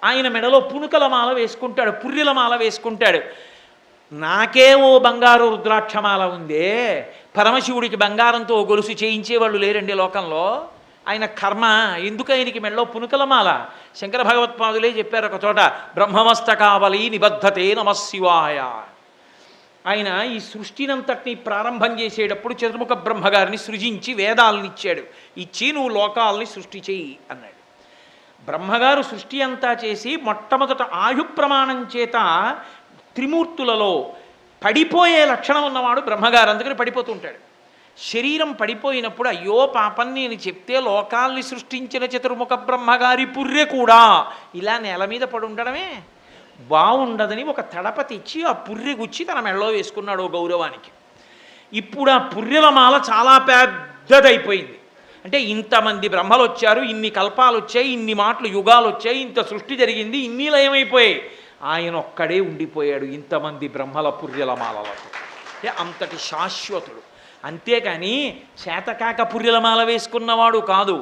ఆయన మెడలో పునుకల మాల వేసుకుంటాడు, పుర్రెల మాల వేసుకుంటాడు. నాకే ఓ బంగారు రుద్రాక్షమాల ఉందే, పరమశివుడికి బంగారంతో గొలుసు చేయించేవాళ్ళు లేరండి లోకంలో. ఆయన కర్మ ఎందుకు ఆయనకి మెడలో పునుకలమాల? శంకర భగవత్పాదులే చెప్పారు ఒక చోట, బ్రహ్మమస్తకావలి నిబద్ధతే నమశివాయ. ఆయన ఈ సృష్టినంతటినీ ప్రారంభం చేసేటప్పుడు చతుర్ముఖ బ్రహ్మగారిని సృజించి వేదాలను ఇచ్చాడు. ఇచ్చి నువ్వు లోకాలని సృష్టి చెయ్యి అన్నాడు. బ్రహ్మగారు సృష్టి అంతా చేసి మొట్టమొదట ఆయు ప్రమాణం చేత త్రిమూర్తులలో పడిపోయే లక్షణం ఉన్నవాడు బ్రహ్మగారు, అందుకని పడిపోతుంటాడు. శరీరం పడిపోయినప్పుడు అయ్యో పాపం నేను చెప్తే లోకాల్ని సృష్టించిన చతుర్ముఖ బ్రహ్మగారి పుర్రె కూడా ఇలా నేల మీద పడి ఉండడమే బాగుండదని ఒక తడప తెచ్చి ఆ పుర్రె గుచ్చి తన మెడలో వేసుకున్నాడు గౌరవానికి. ఇప్పుడు ఆ పుర్రెల మాల చాలా పెద్దదైపోయింది. అంటే ఇంతమంది బ్రహ్మలు వచ్చారు, ఇన్ని కల్పాలు వచ్చాయి, ఇన్ని మాటలు యుగాలు వచ్చాయి, ఇంత సృష్టి జరిగింది, ఇన్ని లయమైపోయాయి. ఆయన ఒక్కడే ఉండిపోయాడు ఇంతమంది బ్రహ్మల పుర్రెల మాలలతో. అంటే అంతటి శాశ్వతుడు. అంతేకాని చేతకాక పుర్రెల మాల వేసుకున్నవాడు కాదు.